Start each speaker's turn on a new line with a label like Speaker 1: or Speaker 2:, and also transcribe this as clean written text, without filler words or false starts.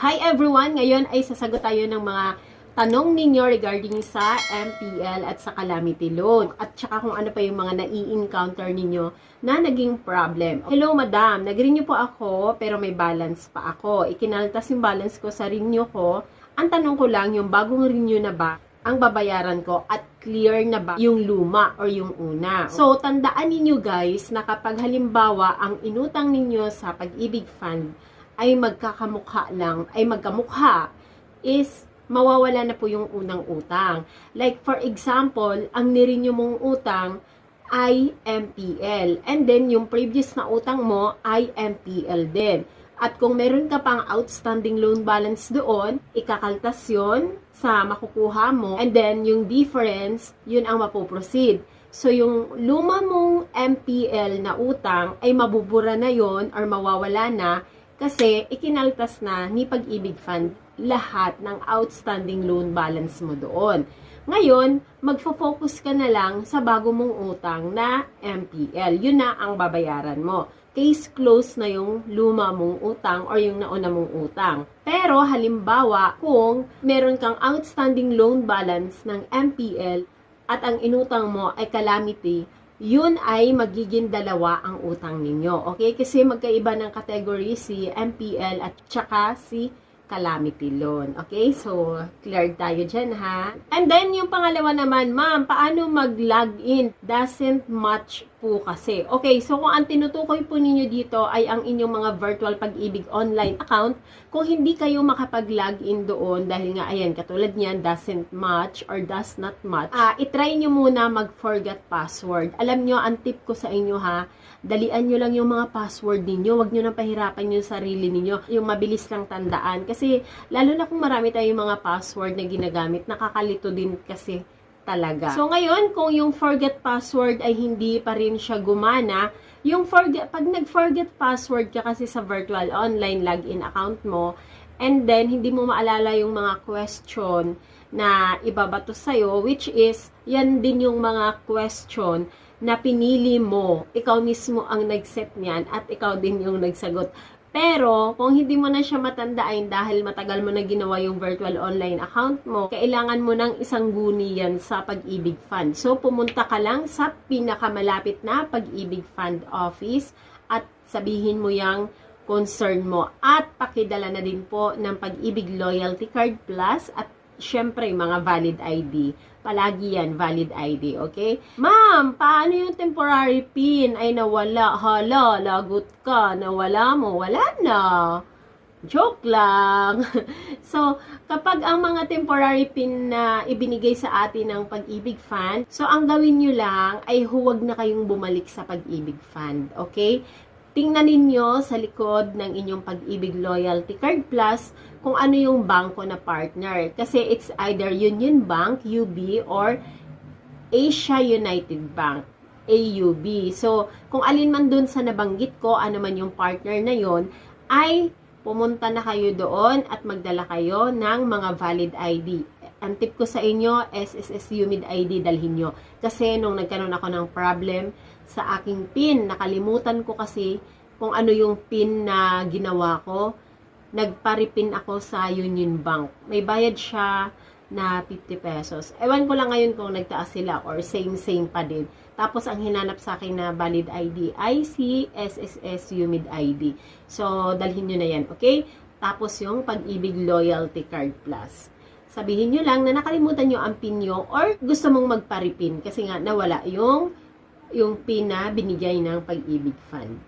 Speaker 1: Hi everyone! Ngayon ay sasagot tayo ng mga tanong ninyo regarding sa MPL at sa calamity loan. At saka kung ano pa yung mga nai-encounter ninyo na naging problem. Hello madam, nag-renew po ako pero may balance pa ako. Ikinaltas yung balance ko sa renew ko. Ang tanong ko lang, yung bagong renew na ba ang babayaran ko at clear na ba yung luma or yung una. So, tandaan ninyo guys na kapag halimbawa ang inutang ninyo sa Pag-ibig Fund ay magkakamukha lang, ay magkamukha, is mawawala na po yung unang utang. Like for example, ang nirenew mong utang ay MPL. And then yung previous na utang mo ay MPL din. At kung meron ka pang outstanding loan balance doon, ikakaltas yun sa makukuha mo. And then, yung difference, yun ang mapoproceed. So, yung luma mong MPL na utang ay mabubura na yon or mawawala na kasi ikinaltas na ni Pag-ibig Fund lahat ng outstanding loan balance mo doon. Ngayon, magfo-focus ka na lang sa bago mong utang na MPL. Yun na ang babayaran mo. Case closed na yung luma mong utang or yung nauna mong utang. Pero halimbawa, kung meron kang outstanding loan balance ng MPL at ang inutang mo ay calamity, yun ay magiging dalawa ang utang ninyo. Okay? Kasi magkaiba ng category si MPL at saka si calamity loan. Okay? So, cleared tayo dyan, ha? And then, yung pangalawa naman, ma'am, paano mag-login? Doesn't match po kasi. Okay, so kung ang tinutukoy po ninyo dito ay ang inyong mga virtual Pag-ibig online account, kung hindi kayo makapag-login doon dahil nga, ayan, katulad niyan, doesn't match or does not match, itry nyo muna mag-forget password. Alam nyo, ang tip ko sa inyo, ha, dalian nyo lang yung mga password ninyo. Huwag nyo nang pahirapan yung sarili ninyo. Yung mabilis lang tandaan. Kasi, lalo na kung marami tayong mga password na ginagamit, nakakalito din kasi talaga. So, ngayon, kung yung forget password ay hindi pa rin siya gumana, yung pag nag-forget password ka kasi sa virtual online login account mo, and then, hindi mo maalala yung mga question na ibabato sa'yo, which is, yan din yung mga question na pinili mo. Ikaw mismo ang nag-set niyan at ikaw din yung nagsagot. Pero, kung hindi mo na siya matandaan dahil matagal mo na ginawa yung virtual online account mo, kailangan mo ng isang guni yan sa Pag-ibig Fund. So, pumunta ka lang sa pinakamalapit na Pag-ibig Fund office at sabihin mo yung concern mo. At pakidala na din po ng Pag-ibig Loyalty Card Plus at syempre mga valid ID. Palagi yan, valid ID, okay? Ma'am, paano yung temporary PIN ay nawala? Hala, lagot ka, nawala mo, wala na. Joke lang. So, kapag ang mga temporary PIN na ibinigay sa atin ng Pag-ibig Fund, so ang gawin nyo lang ay huwag na kayong bumalik sa Pag-ibig Fund, okay? Tingnan ninyo sa likod ng inyong Pag-ibig Loyalty Card Plus kung ano yung bangko na partner. Kasi it's either Union Bank, UB, or Asia United Bank, AUB. So, kung alin man dun sa nabanggit ko, ano man yung partner na yon, ay pumunta na kayo doon at magdala kayo ng mga valid ID. Ang tip ko sa inyo, SSS UMID ID dalhin nyo. Kasi nung nagkaroon ako ng problem sa aking PIN, nakalimutan ko kasi kung ano yung PIN na ginawa ko, nagparipin ako sa Union Bank. May bayad siya na 50 pesos. Ewan ko lang ngayon kung nagtaas sila or same pa din. Tapos ang hinanap sa akin na valid ID ay si SSS UMID ID. So, dalhin nyo na yan, okay? Tapos yung Pag-ibig Loyalty Card Plus. Sabihin nyo lang na nakalimutan nyo ang PIN nyo or gusto mong magparipin kasi nga nawala yung PIN na binigay ng Pag-ibig Fund.